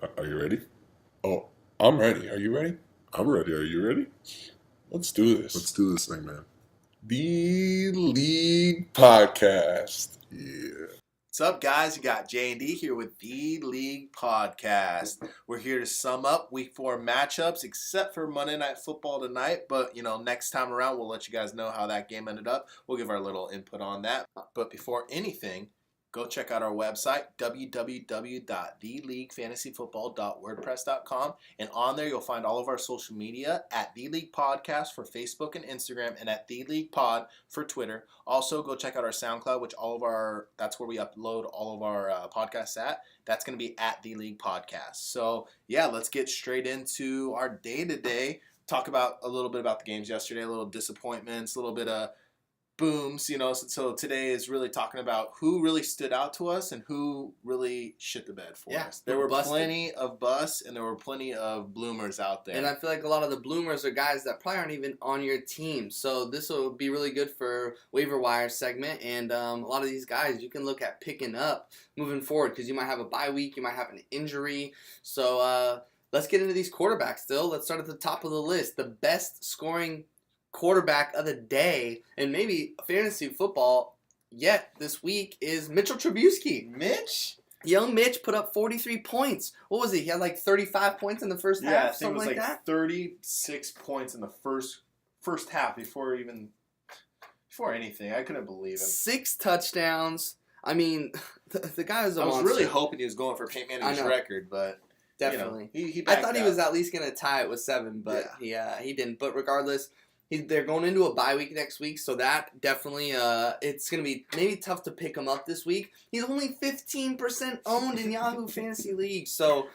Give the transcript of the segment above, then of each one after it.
Are you ready? Oh, I'm ready. Are you ready? I'm ready. Are you ready? Let's do this. Let's do this thing, man. The League Podcast. Yeah. What's up, guys? You got J&D here with The League Podcast. We're here to sum up Week 4 matchups, except for Monday Night Football tonight. But, next time around, we'll let you guys know how that game ended up. We'll give our little input on that. But before anything, go check out our website, www.theleaguefantasyfootball.wordpress.com. And on there, you'll find all of our social media at The League Podcast for Facebook and Instagram, and at The League Pod for Twitter. Also, go check out our SoundCloud, which that's where we upload all of our podcasts at. That's going to be at The League Podcast. So, yeah, let's get straight into our day-to-day. Talk about a little bit about the games yesterday, a little disappointments, a little bit of booms, so today is really talking about who really stood out to us and who really shit the bed for us. There were plenty of busts and there were plenty of bloomers out there. And I feel like a lot of the bloomers are guys that probably aren't even on your team. So this will be really good for waiver wire segment. And a lot of these guys you can look at picking up moving forward because you might have a bye week, you might have an injury. So let's get into these quarterbacks still. Let's start at the top of the list. The best scoring quarterback of the day and maybe fantasy football yet this week is Mitchell Trubisky. Young Mitch put up 43 points. What was he? He had like 35 points in the first half? Yeah, I think something it was like that? 36 points in the first half before anything. I couldn't believe it. 6 touchdowns. I mean, the guy was a monster. I was really hoping he was going for Peyton Manning's record, but definitely. He I thought he was at least going to tie it with 7, but he didn't. But regardless, they're going into a bye week next week, so that definitely it's going to be maybe tough to pick him up this week. He's only 15% owned in Yahoo Fantasy League, so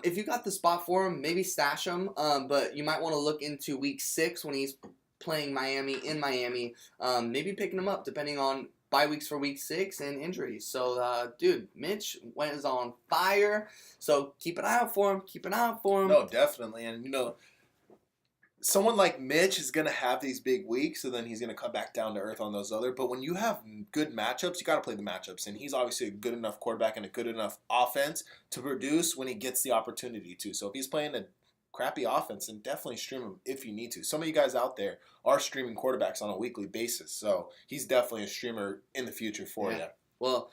if you got the spot for him, maybe stash him. But you might want to look into week 6 when he's playing Miami in Miami. Maybe picking him up depending on bye weeks for week 6 and injuries. So, dude, Mitch is on fire. So keep an eye out for him. No, definitely, and someone like Mitch is going to have these big weeks, so then he's going to come back down to earth on those other. But when you have good matchups, you got to play the matchups. And he's obviously a good enough quarterback and a good enough offense to produce when he gets the opportunity to. So if he's playing a crappy offense, then definitely stream him if you need to. Some of you guys out there are streaming quarterbacks on a weekly basis. So he's definitely a streamer in the future for you. Well,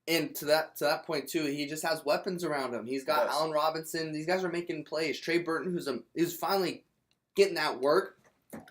and to that point too, he just has weapons around him. He's got Allen Robinson. These guys are making plays. Trey Burton, who's finally getting that work.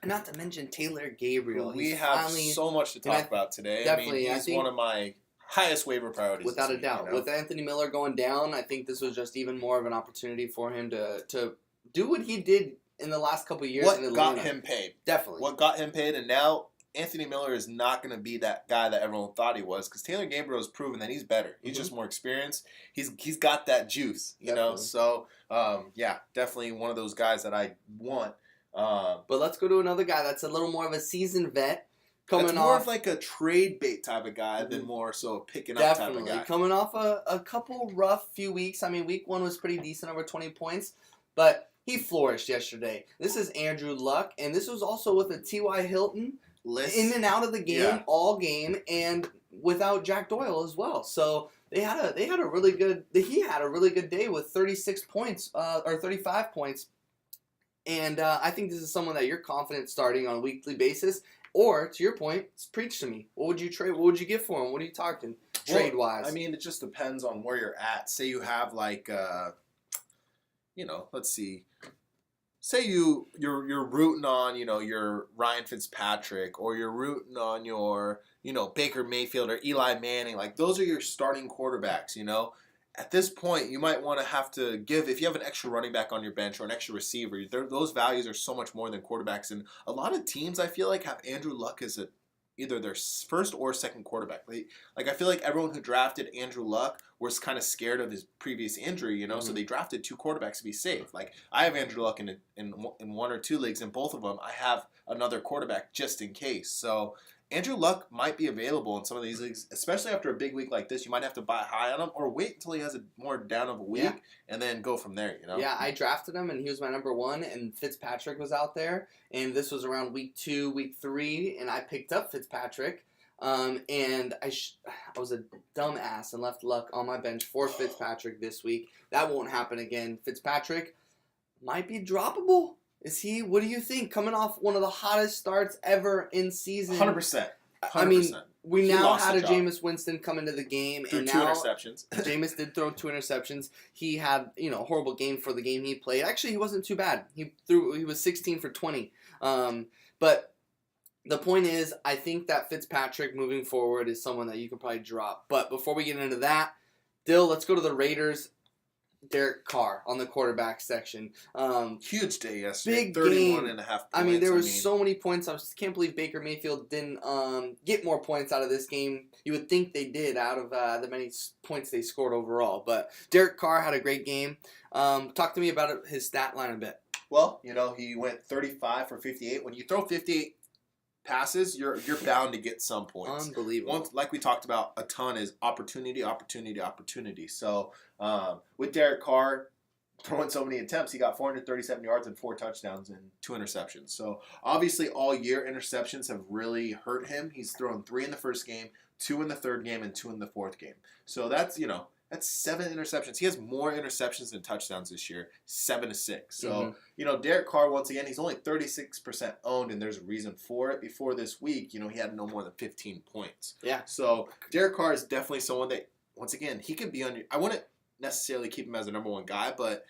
And not to mention Taylor Gabriel. We have so much to talk about today. Definitely. He's one of my highest waiver priorities. Without a doubt. With Anthony Miller going down, I think this was just even more of an opportunity for him to do what he did in the last couple of years. What got him paid. Definitely. What got him paid, and now Anthony Miller is not going to be that guy that everyone thought he was, because Taylor Gabriel has proven that he's better. He's just more experienced. He's got that juice, you know. So, definitely one of those guys that I want. But let's go to another guy that's a little more of a seasoned vet. That's more of like a trade bait type of guy than more so a picking up type of guy. Coming off a couple rough few weeks. I mean, week 1 was pretty decent, over 20 points. But he flourished yesterday. This is Andrew Luck, and this was also with a T.Y. Hilton in and out of the game all game, and without Jack Doyle as well. So he had a really good day with 36 points or 35 points. And I think this is someone that you're confident starting on a weekly basis. Or, to your point, preach to me. What would you trade? What would you get for him? What are you talking trade-wise? I mean, it just depends on where you're at. Say you have like, let's see. Say you're rooting on, your Ryan Fitzpatrick, or you're rooting on your, Baker Mayfield or Eli Manning. Like, those are your starting quarterbacks, At this point, you might want to have to give, if you have an extra running back on your bench or an extra receiver, those values are so much more than quarterbacks. And a lot of teams, I feel like, have Andrew Luck as either their first or second quarterback. Like, I feel like everyone who drafted Andrew Luck was kind of scared of his previous injury, so they drafted 2 quarterbacks to be safe. Like, I have Andrew Luck in 1 or 2 leagues, and both of them, I have another quarterback just in case. So Andrew Luck might be available in some of these leagues, especially after a big week like this. You might have to buy high on him or wait until he has a more down of a week and then go from there, Yeah, I drafted him, and he was my number 1, and Fitzpatrick was out there. And this was around week 2, week 3, and I picked up Fitzpatrick. And I was a dumbass and left Luck on my bench for Fitzpatrick this week. That won't happen again. Fitzpatrick might be droppable. Is he? What do you think? Coming off one of the hottest starts ever in season. 100%. I mean, we He now lost had the a job. Jameis Winston come into the game, Threw and 2 now interceptions. Jameis did throw 2 interceptions. He had, a horrible game for the game he played. Actually, he wasn't too bad. He was 16 for 20. But the point is, I think that Fitzpatrick moving forward is someone that you can probably drop. But before we get into that, Dill, let's go to the Raiders. Derek Carr on the quarterback section. Huge day yesterday. Big 31 game. and a half points. I mean, there was so many points. I just can't believe Baker Mayfield didn't get more points out of this game. You would think they did out of the many points they scored overall. But Derek Carr had a great game. Talk to me about his stat line a bit. Well, he went 35 for 58. When you throw 58 passes, you're bound to get some points. Unbelievable. Like we talked about a ton is opportunity. So with Derek Carr throwing so many attempts, he got 437 yards and 4 touchdowns and 2 interceptions. So obviously all year interceptions have really hurt him. He's thrown 3 in the first game, 2 in the third game, and 2 in the fourth game. So that's 7 interceptions. He has more interceptions than touchdowns this year, 7 to 6. So, Derek Carr, once again, he's only 36% owned, and there's a reason for it. Before this week, he had no more than 15 points. Yeah. So, Derek Carr is definitely someone that, once again, he could be on your – I wouldn't necessarily keep him as the number one guy, but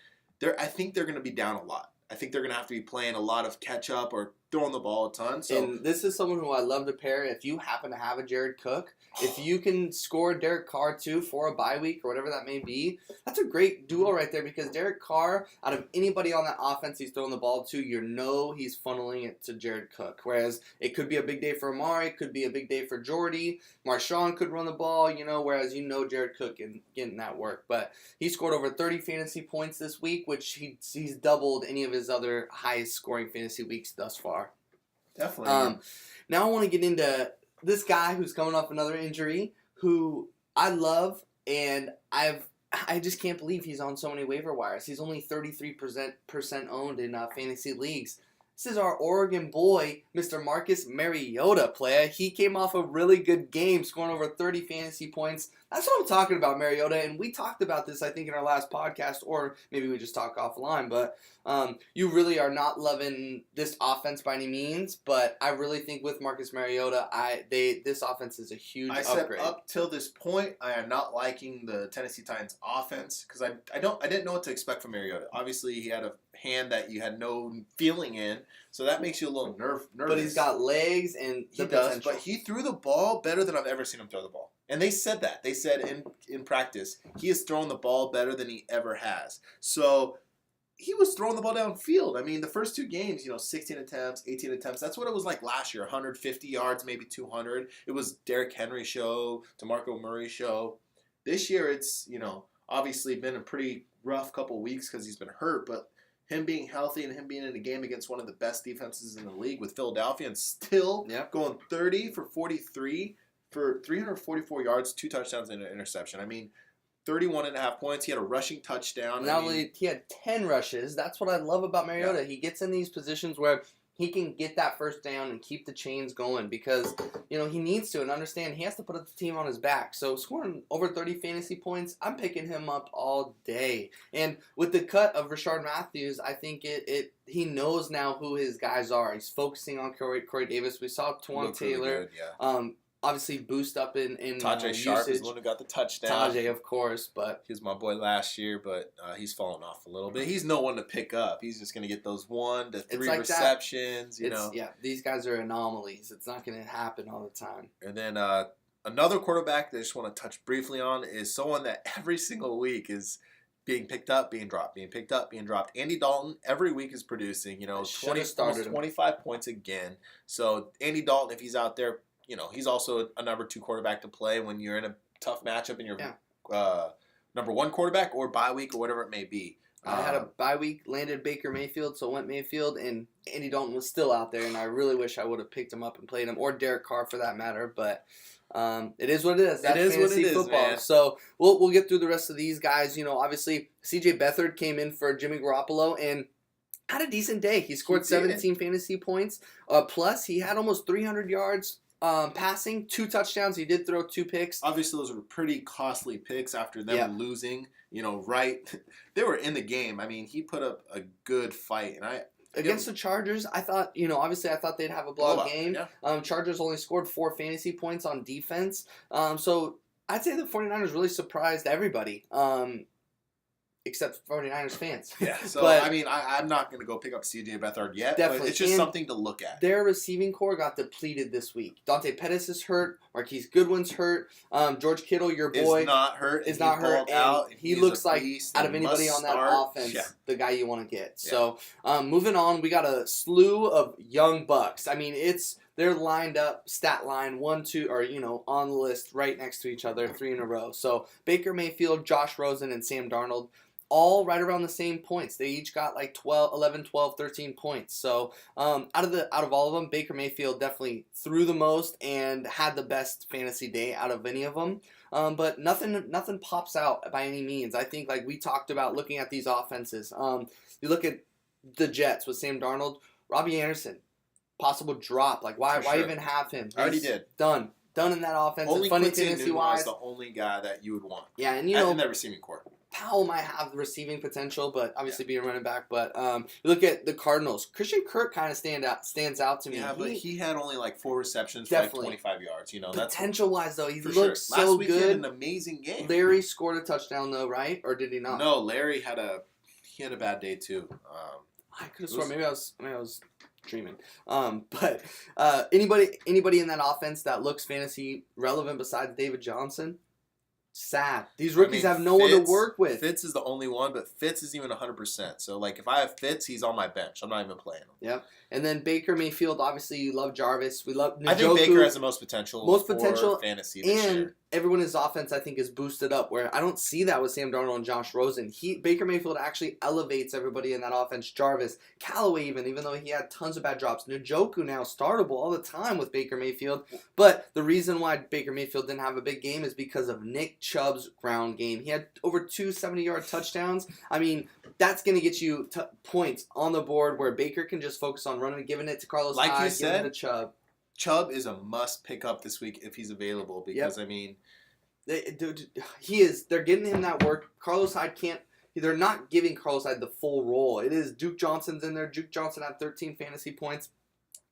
I think they're going to be down a lot. I think they're going to have to be playing a lot of catch-up or throwing the ball a ton. So. And this is someone who I love to pair. If you happen to have a Jared Cook, if you can score Derek Carr too for a bye week or whatever that may be, that's a great duo right there because Derek Carr, out of anybody on that offense he's throwing the ball to, he's funneling it to Jared Cook. Whereas it could be a big day for Amari, it could be a big day for Jordy. Marshawn could run the ball, whereas Jared Cook can getting that work. But he scored over 30 fantasy points this week, which he's doubled any of his other highest scoring fantasy weeks thus far. Definitely. Now I want to get into this guy who's coming off another injury, who I love, and I just can't believe he's on so many waiver wires. He's only 33% owned in fantasy leagues. This is our Oregon boy, Mr. Marcus Mariota, player. He came off a really good game, scoring over 30 fantasy points. That's what I'm talking about, Mariota, and we talked about this, I think, in our last podcast, or maybe we just talked offline, but you really are not loving this offense by any means, but I really think with Marcus Mariota, this offense is a huge upgrade. Said up till this point, I am not liking the Tennessee Titans offense because I didn't know what to expect from Mariota. Obviously, he had a hand that you had no feeling in, so that makes you a little nervous. But he's got legs and he does. But he threw the ball better than I've ever seen him throw the ball. And they said that. They said in practice, he has thrown the ball better than he ever has. So he was throwing the ball downfield. I mean, the first 2 games, 16 attempts, 18 attempts. That's what it was like last year, 150 yards, maybe 200. It was Derrick Henry show, DeMarco Murray show. This year, it's, obviously been a pretty rough couple weeks because he's been hurt, but him being healthy and him being in a game against one of the best defenses in the league with Philadelphia and still going 30 for 43 for 344 yards, 2 touchdowns and an interception. I mean, 31.5 points. He had a rushing touchdown. He had 10 rushes. That's what I love about Mariota. Yeah. He gets in these positions where he can get that first down and keep the chains going because, he needs to and understand he has to put the team on his back. So scoring over 30 fantasy points, I'm picking him up all day. And with the cut of Rashard Matthews, I think he knows now who his guys are. He's focusing on Corey Davis. We saw Twan Taylor. Really good, obviously boost up in Tajay Sharp is the one who got the touchdown. Tajay, of course, but he was my boy last year, but he's fallen off a little bit. He's no one to pick up. He's just going to get those 1 to 3 receptions. Yeah, these guys are anomalies. It's not going to happen all the time. And then another quarterback that I just want to touch briefly on is someone that every single week is being picked up, being dropped, being picked up, being dropped. Andy Dalton every week is producing, 25 points again. So Andy Dalton, if he's out there, he's also a number 2 quarterback to play when you're in a tough matchup and you're number 1 quarterback or bye week or whatever it may be. I had a bye week, landed Baker Mayfield, so went Mayfield, and Andy Dalton was still out there, and I really wish I would have picked him up and played him, or Derek Carr for that matter, but it is what it is. That's fantasy football. Man. So we'll get through the rest of these guys. Obviously, C.J. Beathard came in for Jimmy Garoppolo, and had a decent day. He scored 17 fantasy points, plus he had almost 300 yards Passing, 2 touchdowns. He did throw 2 picks. Obviously, those were pretty costly picks after them Yeah. losing. They were in the game. I mean, he put up a good fight, and Against the Chargers, I thought, obviously I thought they'd have a blowout game. Yeah. Chargers only scored 4 fantasy points on defense. So I'd say the 49ers really surprised everybody, except 49ers fans. Yeah. So, But- I mean, I'm not going to go pick up C.J. Beathard yet, Definitely. but it's just And something to look at. Their receiving core got depleted this week. Dante Pettis is hurt. Marquise Goodwin's hurt. George Kittle, your boy, Is not hurt. is and not he hurt. balled And out, and he is looks a like, beast out of and anybody must on that start. offense, Yeah. the guy you want to get. Yeah. So, moving on, we got a slew of young bucks. I mean, they're lined up, stat line, 1, 2, or, on the list right next to each other, 3 in a row. So, Baker Mayfield, Josh Rosen, and Sam Darnold, all right around the same points. They each got like 11, 12, 13 points. So, out of all of them, Baker Mayfield definitely threw the most and had the best fantasy day out of any of them. But nothing pops out by any means. I think, like we talked about, looking at these offenses. You look at the Jets with Sam Darnold, Robbie Anderson, possible drop. Like, why For sure. even have him? I already He's did. Done in that offense. Only Funny Quincy fantasy Newton wise. is the only guy that you would want. Yeah, and In that receiving core. Powell might have the receiving potential, but obviously being a running back. But you look at the Cardinals. Christian Kirk kind of stands out to me. Yeah, but he had only like 4 receptions for Definitely. like 25 yards. Potential wise, though, he for looks sure. Last so week he good. had an amazing game. Larry scored a touchdown though, right? Or did he not? No, Larry had a bad day too. I could have sworn. Maybe I was dreaming. But anybody in that offense that looks fantasy relevant besides David Johnson? Sad. These rookies have no one to work with. Fitz is the only one, but Fitz isn't even 100%. So, like, if I have Fitz, he's on my bench. I'm not even playing him. Yep. And then Baker Mayfield, obviously you love Jarvis. We love Njoku. I think Baker has the most potential for fantasy this and year. everyone in his offense, I think, is boosted up, where I don't see that with Sam Darnold and Josh Rosen. Baker Mayfield actually elevates everybody in that offense. Jarvis, Callaway even though he had tons of bad drops. Njoku now startable all the time with Baker Mayfield. But the reason why Baker Mayfield didn't have a big game is because of Nick Chubb's ground game. He had over 2 70-yard touchdowns. I mean, that's going to get you points on the board where Baker can just focus on running, giving it to Carlos Like you Hyde, said, giving it to Chubb. Chubb is a must pick up this week if he's available because, I mean... He is. They're getting him that work. Carlos Hyde can't... They're not giving Carlos Hyde the full role. It is Duke Johnson's in there. Duke Johnson had 13 fantasy points.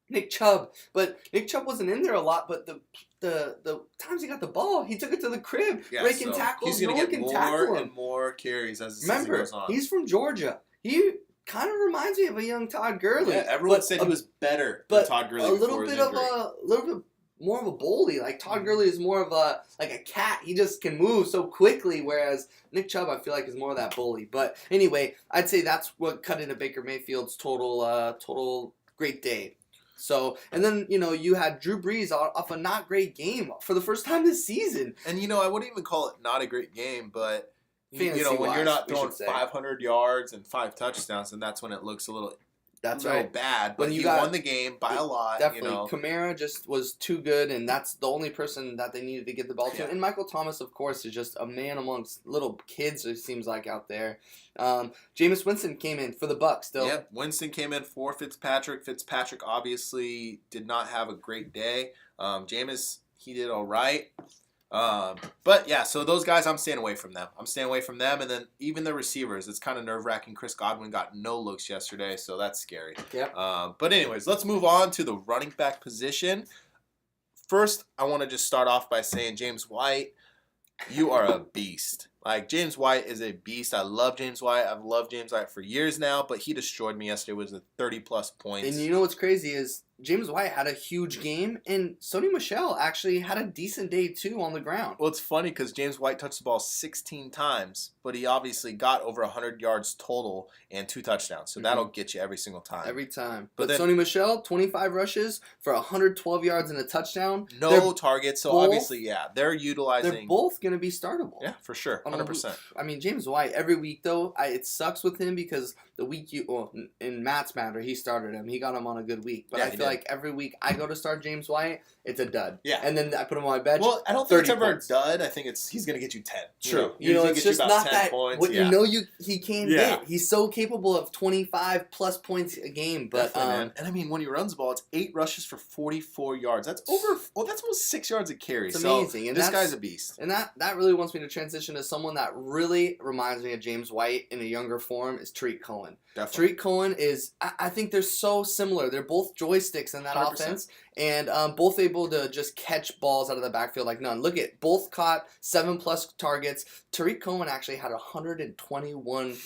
Nick Chubb. But Nick Chubb wasn't in there a lot, but the times he got the ball, he took it to the crib. Breaking tackles. He's going to no one get can tackle more him. and more carries as the season Remember, goes on. he's from Georgia. He kind of reminds me of a young Todd Gurley. Yeah, everyone but said he was better but than Todd Gurley a before his injury. little bit more of a bully. Like Todd Gurley is more of a cat. He just can move so quickly, whereas Nick Chubb I feel like is more of that bully. But anyway, I'd say that's what cut into Baker Mayfield's total great day. So, and then, you had Drew Brees off a not great game for the first time this season. And, I wouldn't even call it not a great game, but, when Fantasy-wise, you're not we throwing should say. 500 yards and 5 touchdowns, then that's when it looks a little bad. But When he won the game by a lot. Definitely. Kamara just was too good, and that's the only person that they needed to get the ball to. Yeah. And Michael Thomas, of course, is just a man amongst little kids, it seems like, out there. Jameis Winston came in for the Bucs, though. Yep, Winston came in for Fitzpatrick. Fitzpatrick obviously did not have a great day. Jameis, he did all right. But yeah, so those guys, I'm staying away from them. And then even the receivers, it's kind of nerve-wracking. Chris Godwin got no looks yesterday, so that's scary. Yep. But anyways, let's move on to the running back position. First, I want to just start off by saying, James White, you are a beast. Like, James White is a beast. I love James White. I've loved James White for years now, but he destroyed me yesterday with 30-plus points. And you know what's crazy is James White had a huge game, and Sony Michel actually had a decent day, too, on the ground. Well, it's funny because James White touched the ball 16 times, but he obviously got over 100 yards total and 2 touchdowns. So that'll get you every single time. Every time. But But then- Sony Michel, 25 rushes for 112 yards and a touchdown. No targets, so both- obviously, yeah, they're utilizing. They're both going to be startable. Yeah, for sure, 100%. I mean, James White, every week, though, it sucks with him because the week in Matt's matter, he started him. He got him on a good week. But Yeah, I he feel Yeah. like every week I go to start James White, it's a dud. Yeah. And then I put him on my bench. Well, I don't think it's 30 ever points. a dud. I think he's going to get you 10. True. Usually it's gets you just about not 10 that points. what Yeah. he can Yeah. get. He's so capable of 25 plus points a game. But Definitely, man. And I mean, when he runs the ball, it's 8 rushes for 44 yards. That's that's almost 6 yards a carry. It's So amazing. And this that's- guy's a beast. And that really wants me to transition to someone that really reminds me of James White in a younger form is Tariq Cohen. Definitely. Tariq Cohen is, I think they're so similar. They're both joysticks in that 100%. offense, and both able to just catch balls out of the backfield like none. Look at both caught 7+ targets. Tariq Cohen actually had 121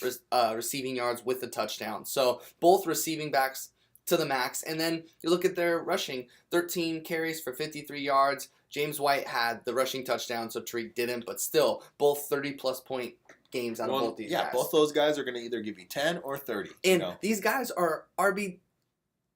receiving yards with a touchdown. So both receiving backs to the max. And then you look at their rushing, 13 carries for 53 yards. James White had the rushing touchdown, so Tariq didn't, but still, both 30+ point games out of both these guys. both those guys are going to either give you 10 or 30. And these guys are RB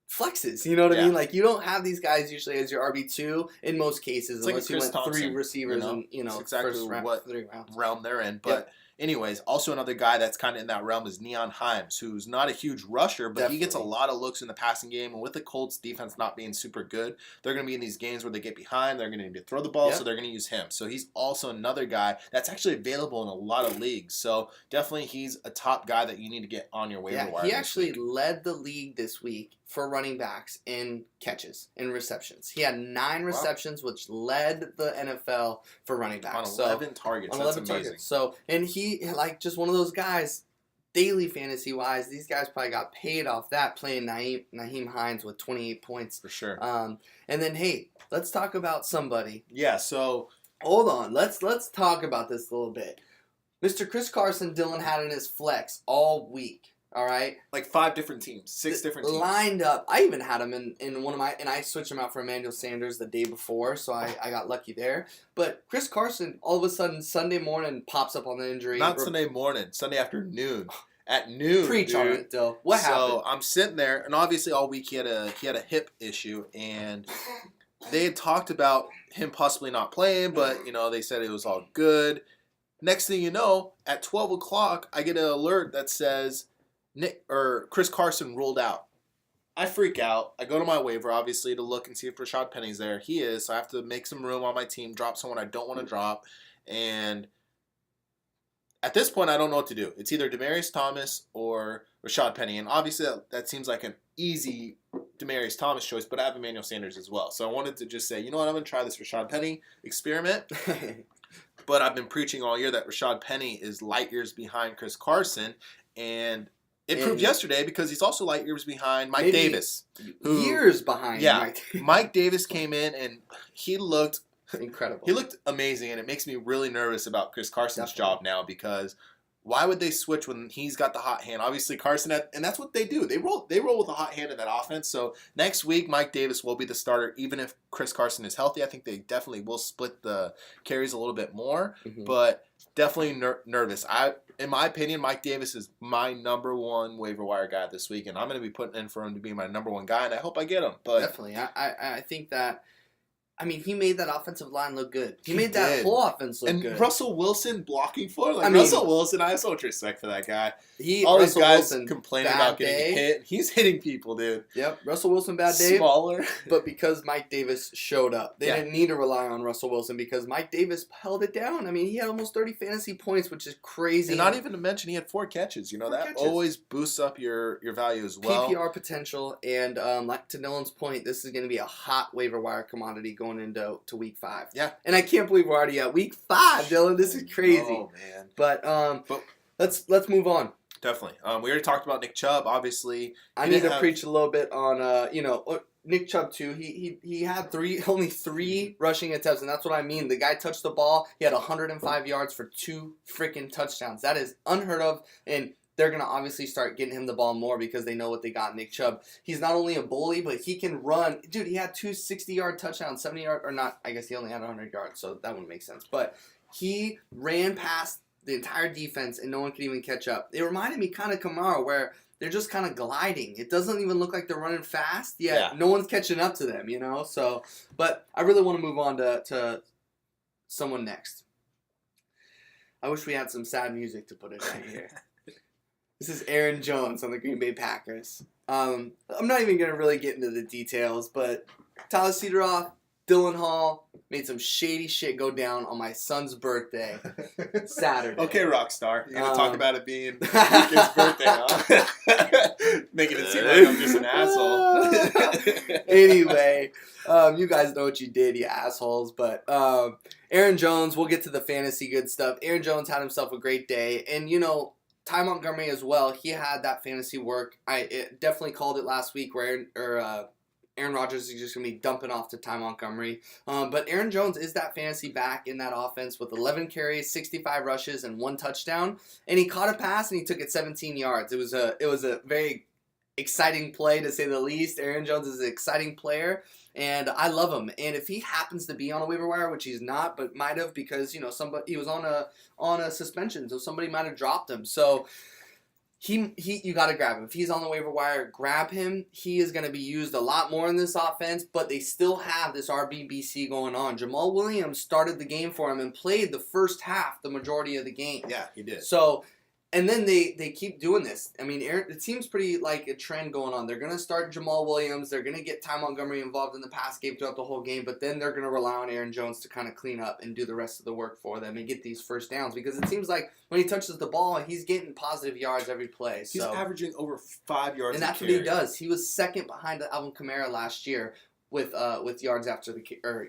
flexes. You know what I Yeah. mean? Like, you don't have these guys usually as your RB2 in most cases, It's like unless a you Chris went 3 Thompson, receivers in, It's exactly first round, what 3 rounds. realm they're in. But anyways, also another guy that's kind of in that realm is Neon Himes, who's not a huge rusher, but he gets a Definitely. lot of looks in the passing game. And with the Colts defense not being super good, they're going to be in these games where they get behind. They're going to need to throw the ball, Yep. so they're going to use him. So he's also another guy that's actually available in a lot of leagues. So definitely he's a top guy that you need to get on your waiver wire. He this actually week. led the league this week for running backs in catches, in receptions. He had 9 receptions, which led the NFL for running backs. on So 11 targets. on That's 11 amazing. targets. So, and he, like, just one of those guys, daily fantasy wise, these guys probably got paid off that playing Naheem Hines with 28 points. For sure. And then, hey, let's talk about somebody. Yeah, so Hold on, let's talk about this a little bit. Mr. Chris Carson, Dylan had in his flex all week. All right, like 5 different teams, 6 different teams. lined up. I even had him in one of my, and I switched him out for Emmanuel Sanders the day before, so I got lucky there. But Chris Carson, all of a sudden, Sunday morning pops up on the injury. Not Sunday morning, Sunday afternoon. At noon, Preach dude. on it, Dill. What happened? So I'm sitting there, and obviously all week he had a hip issue, and they had talked about him possibly not playing, but they said it was all good. Next thing you know, at 12 o'clock, I get an alert that says Chris Carson ruled out. I freak out. I go to my waiver, obviously, to look and see if Rashad Penny's there. He is, so I have to make some room on my team, drop someone I don't want to drop, and at this point, I don't know what to do. It's either Demaryius Thomas or Rashad Penny, and obviously that seems like an easy Demaryius Thomas choice, but I have Emmanuel Sanders as well. So I wanted to just say, you know what, I'm going to try this Rashad Penny experiment. But I've been preaching all year that Rashad Penny is light years behind Chris Carson, and it proved yesterday because he's also light years behind Mike Davis. Years behind. Yeah, Mike Davis came in and he looked incredible. He looked amazing, and it makes me really nervous about Chris Carson's job now because why would they switch when he's got the hot hand? Obviously, Carson and that's what they do. They roll with a hot hand in that offense. So next week, Mike Davis will be the starter, even if Chris Carson is healthy. I think they definitely will split the carries a little bit more, but definitely nervous. In my opinion, Mike Davis is my number 1 waiver wire guy this week, and I'm going to be putting in for him to be my number 1 guy, and I hope I get him. But definitely, I think that. I mean, he made that offensive line look good. He made did. that whole offense look and good. Russell Wilson blocking for it. I mean- Russell Wilson, I have so much respect for that guy. Russell All these guys Wilson, complaining bad about getting day. hit. He's hitting people, dude. Yep, Russell Wilson, bad day. Smaller. But because Mike Davis showed up, they Yeah. didn't need to rely on Russell Wilson because Mike Davis held it down. I mean, he had almost 30 fantasy points, which is crazy. And not even to mention he had 4 catches. You know, 4 that catches. always boosts up your value as well. PPR potential, and like to Dylan's point, this is going to be a hot waiver wire commodity going into week 5. Yeah. And I can't believe we're already at week 5, Dylan. This is crazy. Oh, man. But let's move on. Definitely. We already talked about Nick Chubb, obviously. I He need didn't to have- preach a little bit on Nick Chubb too. He had only three rushing attempts, and that's what I mean. The guy touched the ball. He had 105 yards for 2 freaking touchdowns. That is unheard of, and they're going to obviously start getting him the ball more because they know what they got in Nick Chubb. He's not only a bully, but he can run. Dude, he had 2 60-yard touchdowns, 70-yard, or not. I guess he only had 100 yards, so that wouldn't make sense. But he ran past the entire defense, and no one could even catch up. It reminded me kind of Kamara, where they're just kind of gliding. It doesn't even look like they're running fast, yet no one's catching up to them, So, but I really want to move on to someone next. I wish we had some sad music to put in right here. This is Aaron Jones on the Green Bay Packers. I'm not even going to really get into the details, but Tyler Cederoff, Dylan Hall made some shady shit go down on my son's birthday, Saturday. Okay, Rockstar. You're going to talk about it being your kid's birthday, huh? Making it seem like I'm just an asshole. Anyway, you guys know what you did, you assholes. But Aaron Jones, we'll get to the fantasy good stuff. Aaron Jones had himself a great day. And, Ty Montgomery as well, he had that fantasy work. I definitely called it last week where Aaron Rodgers is just going to be dumping off to Ty Montgomery. But Aaron Jones is that fantasy back in that offense with 11 carries, 65 rushes, and 1 touchdown. And he caught a pass and he took it 17 yards. It was a very exciting play, to say the least. Aaron Jones is an exciting player, and I love him. And if he happens to be on a waiver wire, which he's not, but might have because he was on a suspension, so somebody might have dropped him. So you got to grab him. If he's on the waiver wire, grab him. He is going to be used a lot more in this offense, but they still have this RBBC going on. Jamal Williams started the game for him and played the first half, the majority of the game. Yeah, he did. So, and then they keep doing this. I mean, it seems pretty like a trend going on. They're going to start Jamal Williams. They're going to get Ty Montgomery involved in the pass game throughout the whole game, but then they're going to rely on Aaron Jones to kind of clean up and do the rest of the work for them and get these first downs, because it seems like when he touches the ball, he's getting positive yards every play. He's averaging over 5 yards and that's what he does. He was second behind Alvin Kamara last year with yards after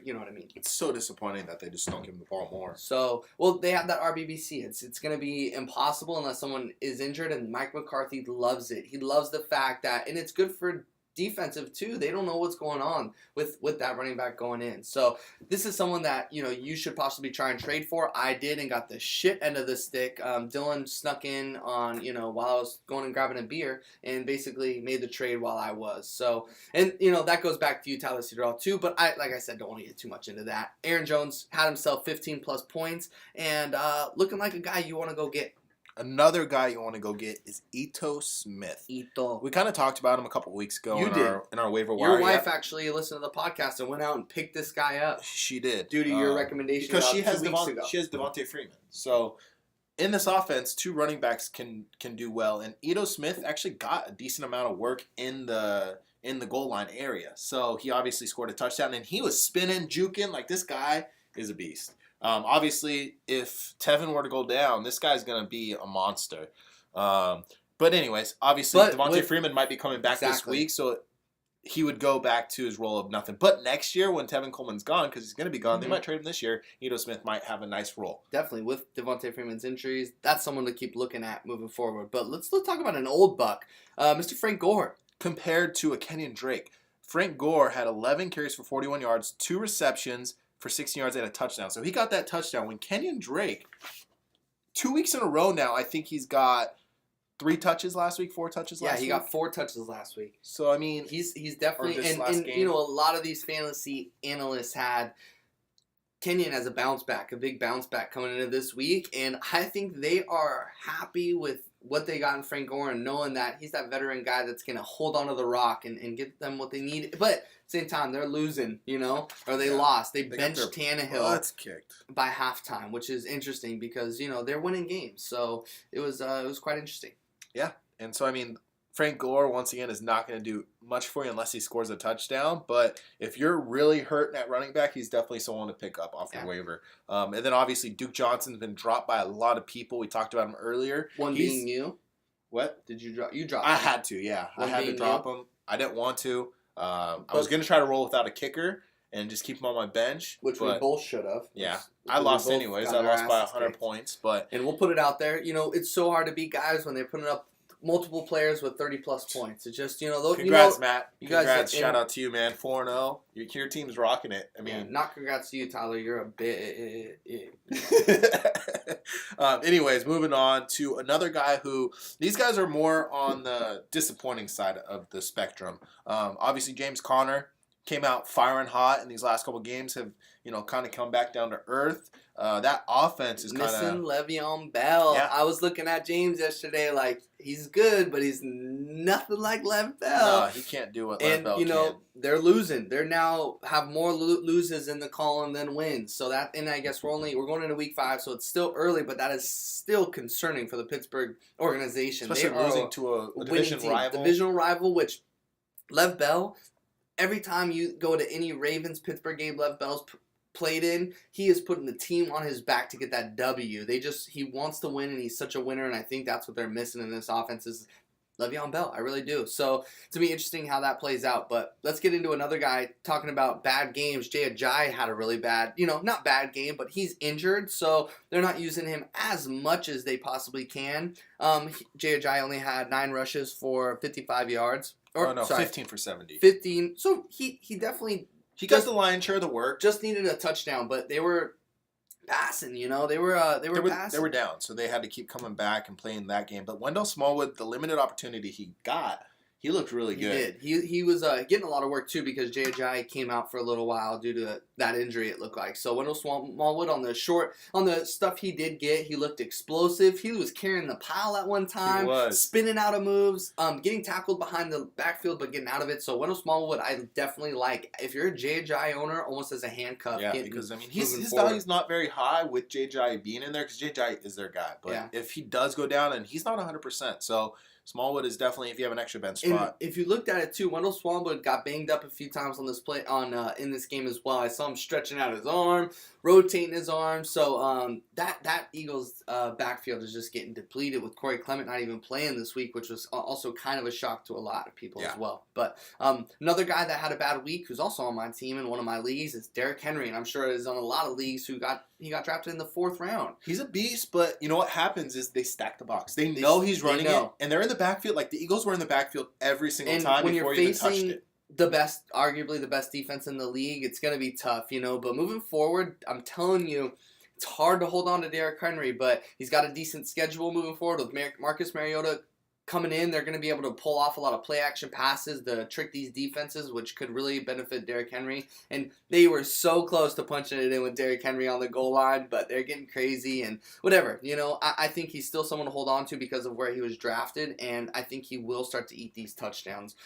you know what I mean. It's so disappointing that they just don't give him the ball more. So, well, they have that RBBC. It's going to be impossible unless someone is injured, and Mike McCarthy loves it. He loves the fact that, and it's good for defensive too. They don't know what's going on with that running back going in. So this is someone that you should possibly try and trade for. I did and got the shit end of the stick. Dylan snuck in on while I was going and grabbing a beer and basically made the trade while I was. So and that goes back to you, Tyler Cederoff too. But like I said, don't want to get too much into that. Aaron Jones had himself 15 plus points and looking like a guy you want to go get. Another guy you want to go get is Ito Smith. We kind of talked about him a couple weeks ago in our waiver wire. Your wife actually listened to the podcast and went out and picked this guy up. She did. Due to your recommendation because she has 2 weeks ago. She has Devontae Freeman. So in this offense, 2 running backs can do well. And Ito Smith actually got a decent amount of work in the goal line area. So he obviously scored a touchdown. And he was spinning, juking. Like, this guy is a beast. Obviously, if Tevin were to go down, this guy's going to be a monster. But anyways, obviously, Devontae Freeman might be coming back this week, so he would go back to his role of nothing. But next year, when Tevin Coleman's gone, because he's going to be gone, they might trade him this year. Ito Smith might have a nice role. Definitely. With Devontae Freeman's injuries, that's someone to keep looking at moving forward. But let's talk about an old buck, Mr. Frank Gore. Compared to a Kenyon Drake, Frank Gore had 11 carries for 41 yards, 2 receptions for 16 yards and a touchdown. So he got that touchdown. When Kenyon Drake, 2 weeks in a row now, I think he's got 3 touches last week, 4 touches last week. Yeah, he got 4 touches last week. So, I mean, he's definitely, and a lot of these fantasy analysts had Kenyon as a bounce back, a big bounce back coming into this week. And I think they are happy with what they got in Frank Gore and knowing that he's that veteran guy that's going to hold onto the rock and get them what they need. But at the same time, they're losing, or they lost. They benched Tannehill by halftime, which is interesting because, they're winning games. So it was quite interesting. Yeah. And so, I mean, Frank Gore, once again, is not going to do much for you unless he scores a touchdown. But if you're really hurting at running back, he's definitely someone to pick up off the waiver. And then, obviously, Duke Johnson's been dropped by a lot of people. We talked about him earlier. One being you. What? Did you drop? You dropped I him. had to, yeah. I had to drop him. I didn't want to. I was going to try to roll without a kicker and just keep him on my bench. Which we both should have. Yeah. I lost anyways. I lost by 100 points. And we'll put it out there. It's so hard to beat guys when they're putting up multiple players with 30-plus points. It's just, Congrats, Matt. Congrats. Shout out to you, man. 4-0. Your team's rocking it. I mean, not congrats to you, Tyler. You're a bit. Anyways, moving on to another guy who, these guys are more on the disappointing side of the spectrum. Obviously, James Conner, came out firing hot in these last couple games have, kind of come back down to earth. That offense is kind missing of Le'Veon Bell. Yeah. I was looking at James yesterday, like he's good, but he's nothing like Lev Bell. no, he can't do what Lev And Bell you they're losing. They're now have more loses in the column than wins. So that, and I guess we're going into week 5, so it's still early, but that is still concerning for the Pittsburgh organization. Especially They are losing to a division rival. Divisional rival, which Lev Bell. Every time you go to any Ravens Pittsburgh game, Lev Bell's played in, he is putting the team on his back to get that W. He wants to win, and he's such a winner, and I think that's what they're missing in this offense is Le'Veon Bell. I really do. So it's going to be interesting how that plays out. But let's get into another guy talking about bad games. Jay Ajayi had a really bad, not bad game, but he's injured, so they're not using him as much as they possibly can. Jay Ajayi only had 9 rushes for 55 yards. 15 for 70. 15. So he definitely He got the lion's share of the work. just needed a touchdown, but they were passing, they were passing. They were down, so they had to keep coming back and playing that game. But Wendell Smallwood, the limited opportunity he got, he looked really good. He did. He was getting a lot of work too because Jay Ajayi came out for a little while due to that injury. It looked like so. Wendell Smallwood on the stuff he did get, he looked explosive. He was carrying the pile at one time, He was. spinning out of moves, getting tackled behind the backfield but getting out of it. So Wendell Smallwood, I definitely like. If you're a Jay Ajayi owner, almost as a handcuff. Yeah, because his forward. value's not very high with Jay Ajayi being in there because Jay Ajayi is their guy. But if he does go down, and he's not 100%, so Smallwood is definitely, if you have an extra bench spot. And if you looked at it too, Wendell Smallwood got banged up a few times on this play in this game as well. I saw him stretching out his arm, rotating his arm. So that Eagles backfield is just getting depleted with Corey Clement not even playing this week, which was also kind of a shock to a lot of people as well. But another guy that had a bad week, who's also on my team in one of my leagues, is Derrick Henry, and I'm sure is on a lot of leagues he got drafted in the 4th round. He's a beast, but you know what happens is they stack the box. They know he's running it, and they're in the backfield. Like the Eagles were in the backfield every single time before he even touched it. Arguably the best defense in the league, it's going to be tough, but moving forward, I'm telling you, it's hard to hold on to Derrick Henry, but he's got a decent schedule moving forward with Marcus Mariota coming in. They're going to be able to pull off a lot of play action passes to trick these defenses, which could really benefit Derrick Henry. And they were so close to punching it in with Derrick Henry on the goal line, but they're getting crazy and whatever. I think he's still someone to hold on to because of where he was drafted, and I think he will start to eat these touchdowns.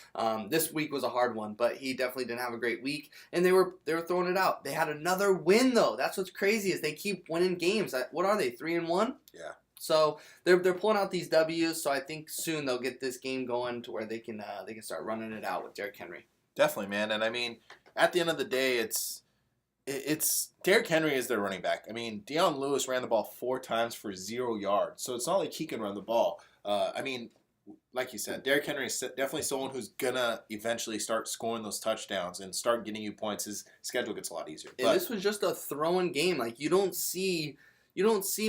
This week was a hard one, but he definitely didn't have a great week, and they were throwing it out. They had another win though. That's what's crazy is they keep winning games. What are they? 3-1? Yeah. So they're pulling out these W's. So I think soon they'll get this game going to where they can start running it out with Derrick Henry. Definitely, man. And I mean, at the end of the day, it's Derrick Henry is their running back. I mean, Deion Lewis ran the ball 4 times for 0 yards, so it's not like he can run the ball. I mean, like you said, Derrick Henry is definitely someone who's gonna eventually start scoring those touchdowns and start getting you points. His schedule gets a lot easier. And this was just a throwing game. Like you don't see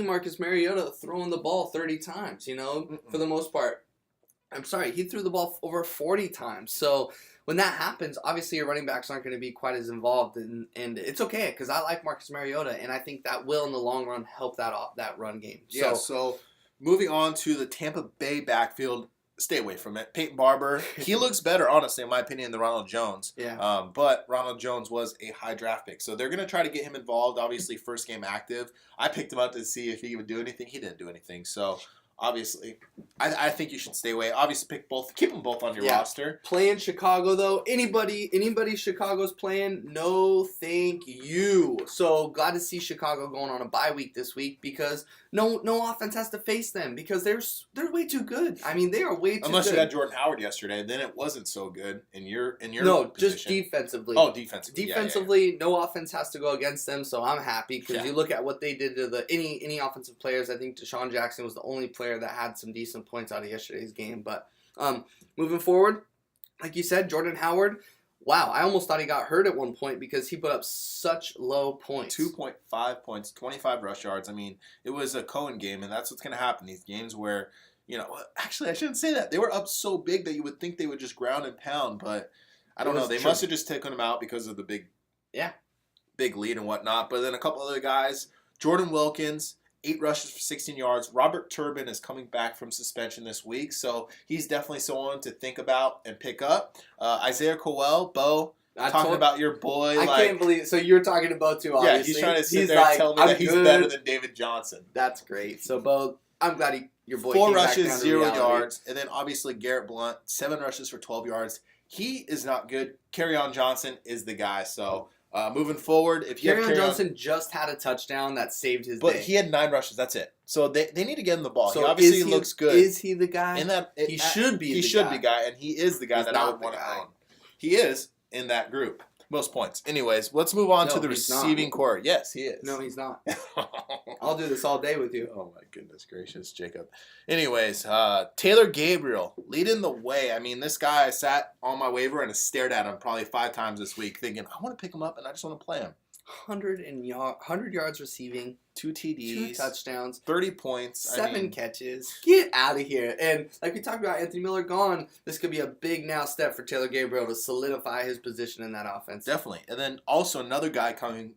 Marcus Mariota throwing the ball 30 times, for the most part. I'm sorry, he threw the ball over 40 times. So when that happens, obviously your running backs aren't going to be quite as involved, and it's okay because I like Marcus Mariota, and I think that will in the long run help that run game. Yeah, so moving on to the Tampa Bay backfield, stay away from it. Peyton Barber, he looks better, honestly, in my opinion, than Ronald Jones. Yeah. But Ronald Jones was a high draft pick, so they're going to try to get him involved. Obviously, first game active. I picked him up to see if he would do anything. He didn't do anything, so obviously, I think you should stay away. Obviously, keep them both on your roster. Playing Chicago though, anybody Chicago's playing, no thank you. So glad to see Chicago going on a bye week this week because no offense has to face them because they're way too good. I mean, they are way too good. Unless you had Jordan Howard yesterday, then it wasn't so good in your no, position. just defensively. Oh, defensively. Defensively, no offense has to go against them, so I'm happy because you look at what they did to any offensive players. I think Deshaun Jackson was the only player that had some decent points out of yesterday's game. But moving forward, like you said, Jordan Howard, wow, I almost thought he got hurt at one point because he put up such low points. 2.5 points, 25 rush yards. I mean, it was a Cohen game, and that's what's going to happen. These games where, actually, I shouldn't say that. They were up so big that you would think they would just ground and pound, but I don't know. They must have just taken him out because of the big lead and whatnot. But then a couple other guys, Jordan Wilkins, 8 rushes for 16 yards. Robert Turbin is coming back from suspension this week, so he's definitely someone to think about and pick up. Isaiah Crowell, Bo, talking about your boy. I can't believe. So you're talking to Bo too, obviously. Yeah, he's trying to sit there and tell me that he's better than David Johnson. That's great. So Bo, I'm glad your boy 4 came rushes, back down to 0 reality. yards, and then obviously Garrett Blunt, 7 rushes for 12 yards. He is not good. Kerryon Johnson is the guy. So moving forward, if you have Kerryon Johnson just had a touchdown that saved his but day. he had 9 rushes. That's it. So they need to get him the ball. So he obviously looks good. Is he the guy? In that, He should be He the should guy. be guy, and he is the guy He's that I not would the want to guy. own. He is in that group. Most points. Anyways, let's move on No, to the he's not. receiving core. Yes, he is. No, he's not. I'll do this all day with you. Oh my goodness gracious, Jacob. Anyways, Taylor Gabriel leading the way. I mean, this guy, I sat on my waiver and I stared at him probably 5 times this week thinking, I want to pick him up and I just want to play him. 100 yards receiving, 2 TDs, 2 touchdowns, 30 points. 7 catches. Get out of here. And like we talked about, Anthony Miller gone. This could be a big now step for Taylor Gabriel to solidify his position in that offense. Definitely. And then also another guy coming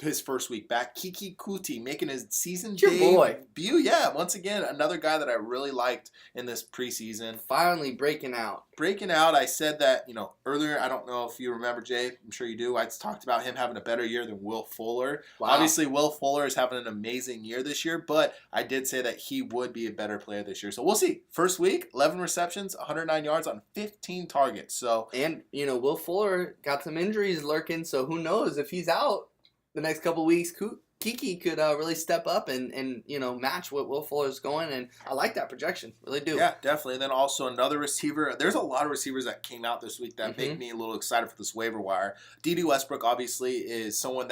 his first week back, Kiki Kuti, making his season Your boy. debut. Yeah, once again, another guy that I really liked in this preseason. Finally breaking out. Breaking out, I said that, earlier, I don't know if you remember, Jay, I'm sure you do, I talked about him having a better year than Will Fuller. Wow. Obviously, Will Fuller is having an amazing year this year, but I did say that he would be a better player this year. So we'll see. First week, 11 receptions, 109 yards on 15 targets. So And, Will Fuller got some injuries lurking, so who knows if he's out the next couple weeks. Kiki could really step up and match what Will Fuller's going, and I like that projection, really do. yeah, definitely. And then also another receiver. There's a lot of receivers that came out this week that make me a little excited for this waiver wire. D.D. Westbrook obviously is someone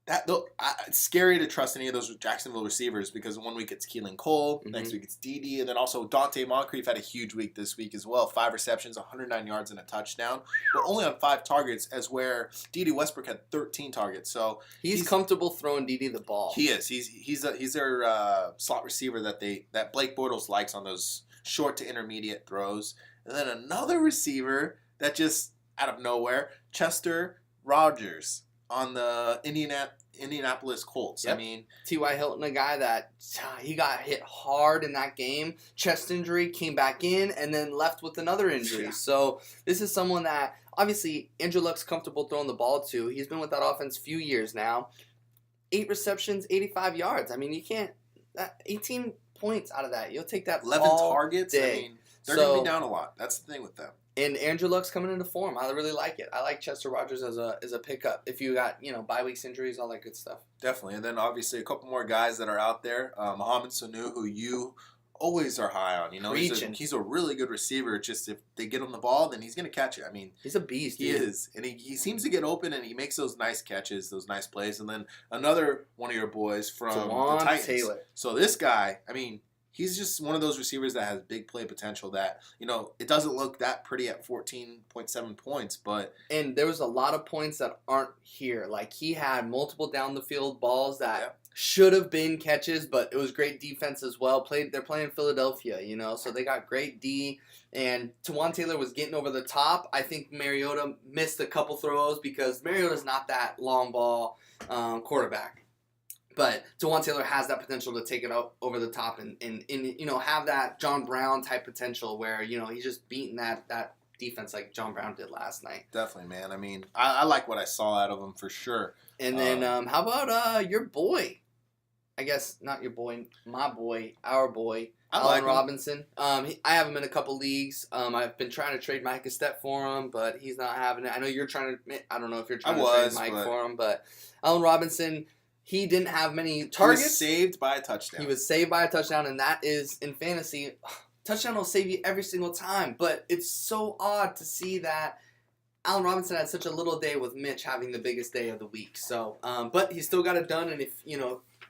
it's scary to trust any of those Jacksonville receivers because one week it's Keelan Cole, next week it's D.D., and then also Dante Moncrief had a huge week this week as well. 5 receptions, 109 yards, and a touchdown, but only on 5 targets, as where D.D. Westbrook had 13 targets. So He's comfortable throwing DD the ball. he is. He's their slot receiver that Blake Bortles likes on those short to intermediate throws. And then another receiver that just out of nowhere, Chester Rogers on the Indianapolis Colts. Yep. I mean, T.Y. Hilton, a guy that he got hit hard in that game. Chest injury, came back in, and then left with another injury. Yeah. So this is someone that, obviously, Andrew Luck's comfortable throwing the ball to. He's been with that offense a few years now. 8 receptions, 85 yards. I mean, you can't... 18 points out of that. You'll take that 11 all targets. day. I mean, they're going to be down a lot. That's the thing with them. And Andrew Luck's coming into form. I really like it. I like Chester Rogers as a pickup. If you got, bye weeks injuries, all that good stuff. Definitely. And then obviously a couple more guys that are out there. Mohamed Sanu, who you always are high on. He's a really good receiver. Just if they get him the ball, then he's going to catch it. I mean, He's a beast, he dude. is. And he seems to get open and he makes those nice catches, those nice plays. And then another one of your boys from Jawan the Titans. Taylor. So this guy, I mean, he's just one of those receivers that has big play potential that, it doesn't look that pretty at 14.7 points, but... And there was a lot of points that aren't here. Like, he had multiple down the field balls that should have been catches, but it was great defense as well. They're playing Philadelphia, so they got great D. And Jawan Taylor was getting over the top. I think Mariota missed a couple throws because Mariota's not that long ball quarterback. But Jawan Taylor has that potential to take it out over the top and have that John Brown type potential where, he's just beating that defense like John Brown did last night. Definitely, man. I mean, I like what I saw out of him for sure. And then how about your boy? I guess not your boy, my boy, our boy, Allen Robinson. I have him in a couple leagues. I've been trying to trade Mike Estette for him, but he's not having it. I know you're trying to. I don't know if you're trying to trade Mike for him, but Allen Robinson. He didn't have many targets. He was saved by a touchdown. He was saved by a touchdown, and that is, in fantasy, touchdown will save you every single time. But it's so odd to see that Allen Robinson had such a little day with Mitch having the biggest day of the week. So, but he still got it done, and if,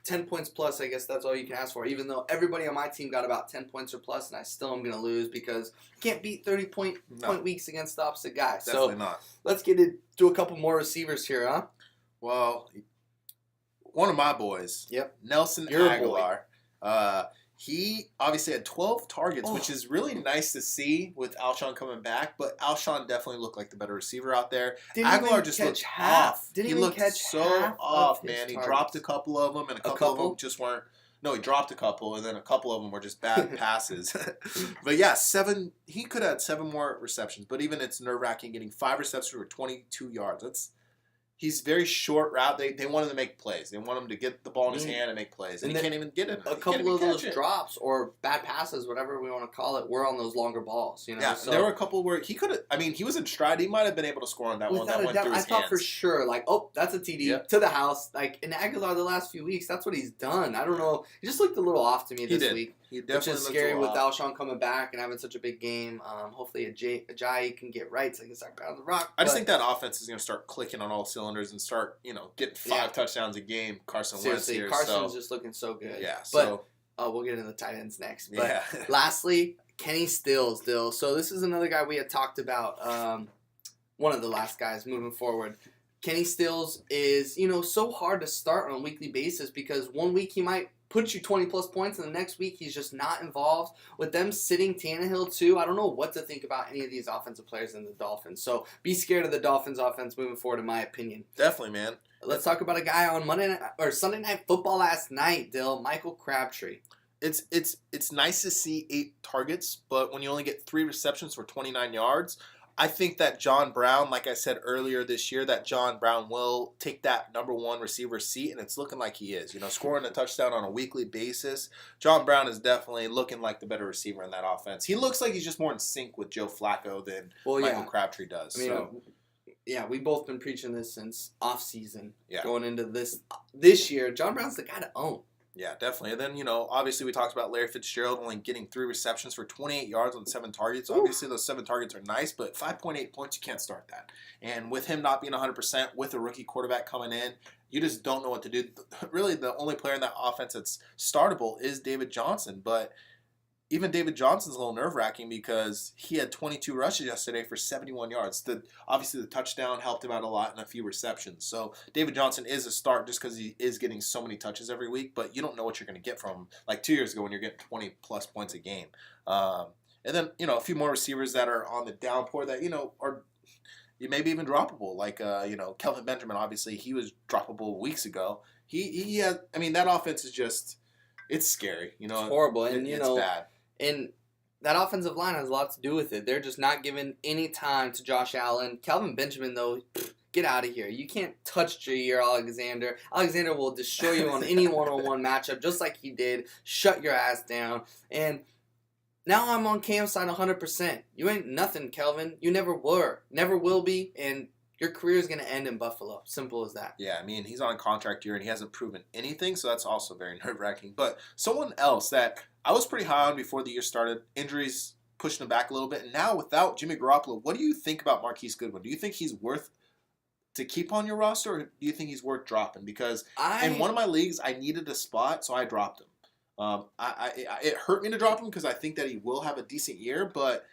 10 points plus, I guess that's all you can ask for, even though everybody on my team got about 10 points or plus, and I still am going to lose because you can't beat 30-point weeks against the opposite guy. Definitely not. Let's get into a couple more receivers here, huh? Well... One of my boys, Nelson Your Aguilar. He obviously had 12 targets, which is really nice to see with Alshon coming back. But Alshon definitely looked like the better receiver out there. Aguilar just looked off. He looked so off, man. He dropped a couple of them, and a couple of them just weren't No, he dropped a couple, and then a couple of them were just bad passes. But yeah, he could have had 7 more receptions, but even it's nerve-wracking getting 5 receptions for 22 yards. He's very short route. They want him to make plays. They want him to get the ball in his hand and make plays. And he can't even get it. A couple of those drops or bad passes, whatever we want to call it, were on those longer balls. You know? Yeah, so, there were a couple where he could have. I mean, he was in stride. He might have been able to score on that one that went through his hands. I thought for sure, like, oh, that's a TD to the house. Like, in Aguilar the last few weeks, that's what he's done. I don't know. He just looked a little off to me this week. He definitely which is scary with Alshon coming back and having such a big game. Hopefully Ajayi can get right so he can start pounding the rock. I just think that offense is going to start clicking on all cylinders and start, getting 5 touchdowns a game. Carson Wentz here. Carson's just looking so good. Yeah. But we'll get into the tight ends next. But lastly, Kenny Stills, Dill. So this is another guy we had talked about. One of the last guys moving forward. Kenny Stills is, so hard to start on a weekly basis because one week he might put you 20-plus points, and the next week he's just not involved. With them sitting Tannehill, too, I don't know what to think about any of these offensive players in the Dolphins. So be scared of the Dolphins offense moving forward, in my opinion. Definitely, man. Let's talk about a guy on Sunday Night Football last night, Dill, Michael Crabtree. It's nice to see 8 targets, but when you only get 3 receptions for 29 yards, I think that John Brown, like I said earlier this year, that John Brown will take that number 1 receiver seat, and it's looking like he is. Scoring a touchdown on a weekly basis. John Brown is definitely looking like the better receiver in that offense. He looks like he's just more in sync with Joe Flacco than Michael Crabtree does. Yeah, we've both been preaching this since off-season. Yeah. Going into this year, John Brown's the guy to own. Yeah, definitely. And then, obviously we talked about Larry Fitzgerald only getting 3 receptions for 28 yards on 7 targets. Ooh. Obviously, those 7 targets are nice, but 5.8 points, you can't start that. And with him not being 100%, with a rookie quarterback coming in, you just don't know what to do. Really, the only player in that offense that's startable is David Johnson. But even David Johnson's a little nerve-wracking because he had 22 rushes yesterday for 71 yards. Obviously, the touchdown helped him out a lot and a few receptions. So David Johnson is a start just because he is getting so many touches every week, but you don't know what you're going to get from him. Like 2 years ago when you're getting 20-plus points a game. And then, a few more receivers that are on the downpour that, are maybe even droppable. Like, Kelvin Benjamin, obviously, he was droppable weeks ago. He had, that offense is just, it's scary. It's horrible. And, it's bad. And that offensive line has a lot to do with it. They're just not giving any time to Josh Allen. Kelvin Benjamin, though, get out of here. You can't touch Jair Alexander. Alexander will destroy you on any one-on-one matchup, just like he did. Shut your ass down. And now I'm on Cam's side 100%. You ain't nothing, Kelvin. You never were. Never will be. And your career is going to end in Buffalo. Simple as that. Yeah, he's on a contract year, and he hasn't proven anything, so that's also very nerve-wracking. But someone else that I was pretty high on before the year started, injuries pushing him back a little bit, and now without Jimmy Garoppolo, what do you think about Marquise Goodwin? Do you think he's worth to keep on your roster, or do you think he's worth dropping? Because in one of my leagues, I needed a spot, so I dropped him. It hurt me to drop him because I think that he will have a decent year, but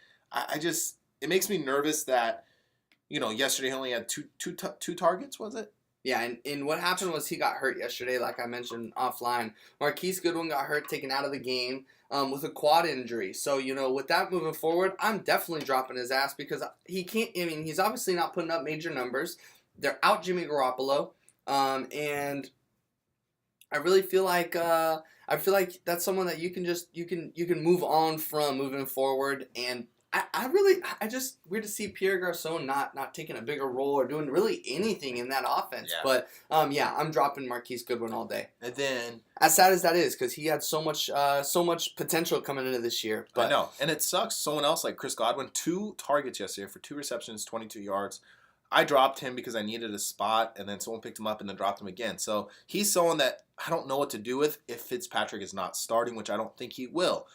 it makes me nervous that yesterday he only had two targets, was it? Yeah, and what happened was he got hurt yesterday, like I mentioned offline. Marquise Goodwin got hurt, taken out of the game with a quad injury. So, with that moving forward, I'm definitely dropping his ass because he can't, he's obviously not putting up major numbers. They're out Jimmy Garoppolo. And I really feel like that's someone that you can move on from moving forward. And weird to see Pierre Garçon not taking a bigger role or doing really anything in that offense. Yeah. But I'm dropping Marquise Goodwin all day. And then, as sad as that is, because he had so much potential coming into this year. But I know, and it sucks. Someone else like Chris Godwin, 2 targets yesterday for 2 receptions, 22 yards. I dropped him because I needed a spot, and then someone picked him up and then dropped him again. So he's someone that I don't know what to do with if Fitzpatrick is not starting, which I don't think he will.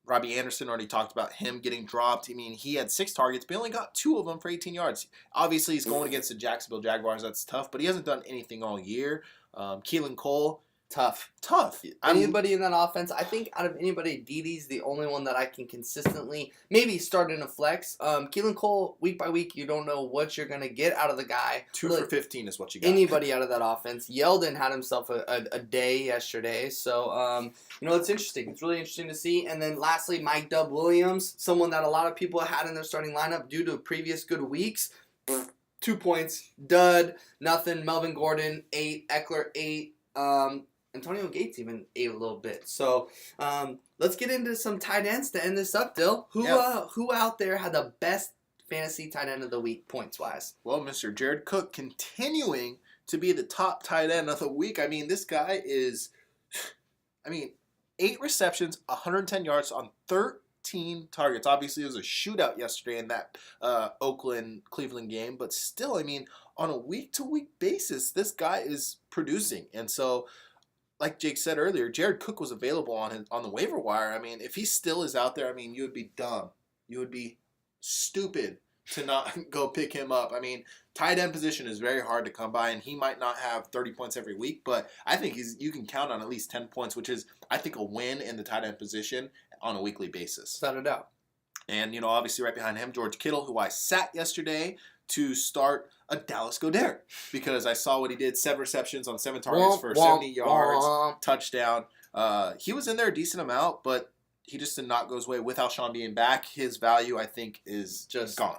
Robbie Anderson already talked about him getting dropped. He had 6 targets, but he only got 2 of them for 18 yards. Obviously, he's going against the Jacksonville Jaguars. That's tough, but he hasn't done anything all year. Keelan Cole, tough. Anybody in that offense, I think out of anybody, Didi's the only one that I can consistently maybe start in a flex. Keelan Cole, week by week, you don't know what you're going to get out of the guy. 2 for 15 is what you got. Anybody out of that offense. Yeldon had himself a day yesterday. So, it's interesting. It's really interesting to see. And then lastly, Mike Dub Williams, someone that a lot of people had in their starting lineup due to previous good weeks. 2 points. Dud. Nothing. Melvin Gordon, 8. Eckler, 8. Antonio Gates even ate a little bit. So let's get into some tight ends to end this up, Dill. Who out there had the best fantasy tight end of the week points wise? Well, Mr. Jared Cook continuing to be the top tight end of the week. I mean, this guy is, 8 receptions, 110 yards on 13 targets. Obviously, it was a shootout yesterday in that Oakland-Cleveland game, but still, on a week-to-week basis, this guy is producing. And so, like Jake said earlier, Jared Cook was available on the waiver wire. If he still is out there, you would be dumb. You would be stupid to not go pick him up. Tight end position is very hard to come by, and he might not have 30 points every week, but I think you can count on at least 10 points, which is, I think, a win in the tight end position on a weekly basis. Without a doubt. And, obviously right behind him, George Kittle, who I sat yesterday to start a Dallas Goedert because I saw what he did, 7 receptions on 7 targets for 70 yards, touchdown. He was in there a decent amount, but he just did not go his way with Alshon being back. His value, I think, is just gone.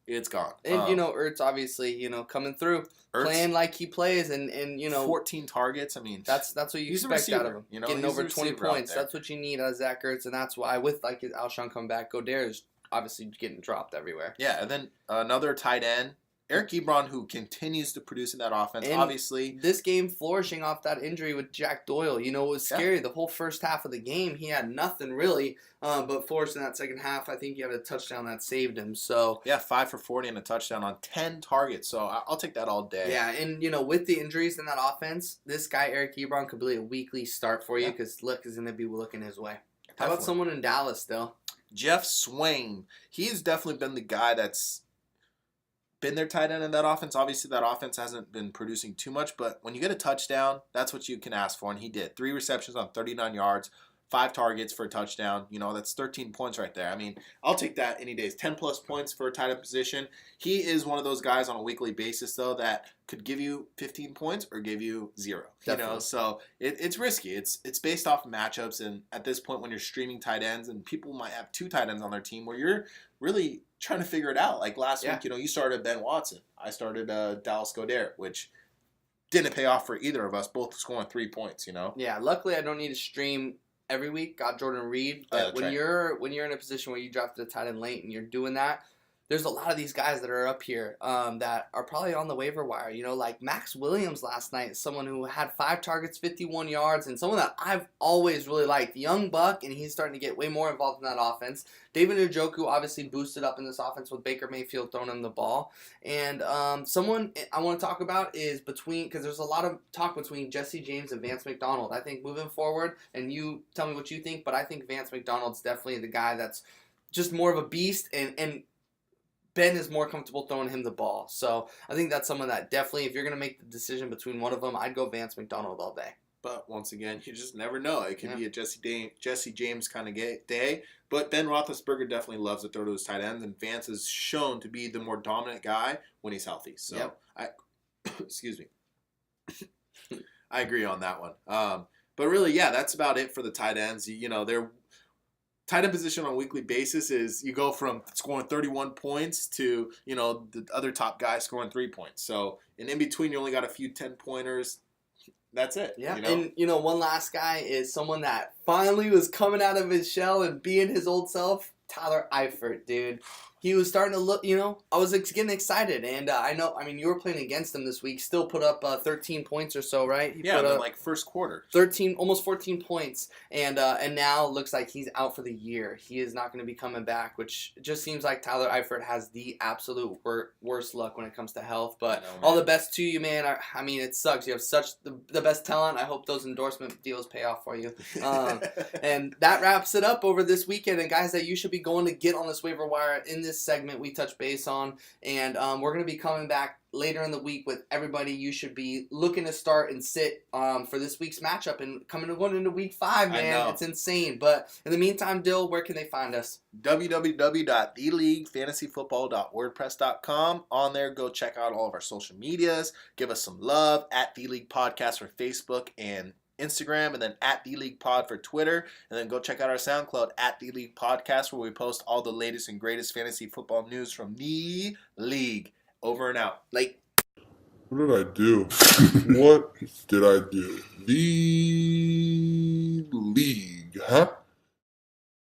It's gone. And, Ertz obviously, coming through, playing like he plays, and 14 targets. That's what you expect out of him. Getting over 20 points. That's what you need out of Zach Ertz, and that's why with Alshon coming back, Goedert is obviously getting dropped everywhere. Yeah, and then another tight end, Eric Ebron, who continues to produce in that offense, and obviously. This game flourishing off that injury with Jack Doyle. It was scary. Yeah. The whole first half of the game, he had nothing really, but flourished in that second half. I think he had a touchdown that saved him. So 5 for 40 and a touchdown on 10 targets. So I'll take that all day. Yeah, and with the injuries in that offense, this guy, Eric Ebron, could be a weekly start for you because Luck is going to be looking his way. How about someone in Dallas, still? Jeff Swain. He's definitely been the guy that's been their tight end in that offense. Obviously, that offense hasn't been producing too much, but when you get a touchdown, that's what you can ask for, and he did. 3 receptions on 39 yards, 5 targets for a touchdown. That's 13 points right there. I'll take that any day. 10-plus points for a tight end position. He is one of those guys on a weekly basis, though, that could give you 15 points or give you 0. Definitely. So it's risky. It's based off of matchups, and at this point when you're streaming tight ends, and people might have 2 tight ends on their team where you're really trying to figure it out. Like last week, you started Ben Watson. I started Dallas Goedert, which didn't pay off for either of us, both scoring 3 points, Yeah, luckily I don't need to stream every week. Got Jordan Reed. But when you're in a position where you drafted a tight end late and you're doing that, there's a lot of these guys that are up here that are probably on the waiver wire. Like Max Williams last night, someone who had 5 targets, 51 yards, and someone that I've always really liked. Young buck, and he's starting to get way more involved in that offense. David Njoku obviously boosted up in this offense with Baker Mayfield throwing him the ball. And someone I want to talk about is because there's a lot of talk between Jesse James and Vance McDonald. I think moving forward, and you tell me what you think, but I think Vance McDonald's definitely the guy that's just more of a beast, and Ben is more comfortable throwing him the ball. So I think that's someone that definitely, if you're going to make the decision between one of them, I'd go Vance McDonald all day. But once again, you just never know. It could be a Jesse James kind of day. But Ben Roethlisberger definitely loves to throw to his tight ends, and Vance is shown to be the more dominant guy when he's healthy. So excuse me. I agree on that one. But really, that's about it for the tight ends. They're tight end position on a weekly basis is you go from scoring 31 points to, the other top guy scoring 3 points. So, and in between, you only got a few 10-pointers. That's it. Yeah, and, one last guy is someone that finally was coming out of his shell and being his old self, Tyler Eifert, dude. He was starting to look, I was getting excited. And you were playing against him this week. Still put up 13 points or so, right? He put up, first quarter. 13, almost 14 points. And now looks like he's out for the year. He is not going to be coming back, which just seems like Tyler Eifert has the absolute worst luck when it comes to health. But all the best to you, man. It sucks. You have such the best talent. I hope those endorsement deals pay off for you. And that wraps it up over this weekend. And guys that you should be going to get on this waiver wire in this segment we touch base on, and we're going to be coming back later in the week with everybody you should be looking to start and sit for this week's matchup and going into week 5, man. It's insane. But in the meantime, Dill, where can they find us? www.theleaguefantasyfootball.wordpress.com. On there, go check out all of our social medias. Give us some love at The League Podcast for Facebook and Instagram, and then at The League Pod for Twitter, and then go check out our SoundCloud at The League Podcast, where we post all the latest and greatest fantasy football news from the league. Over and out. Late. What did I do? What did I do? The league, huh?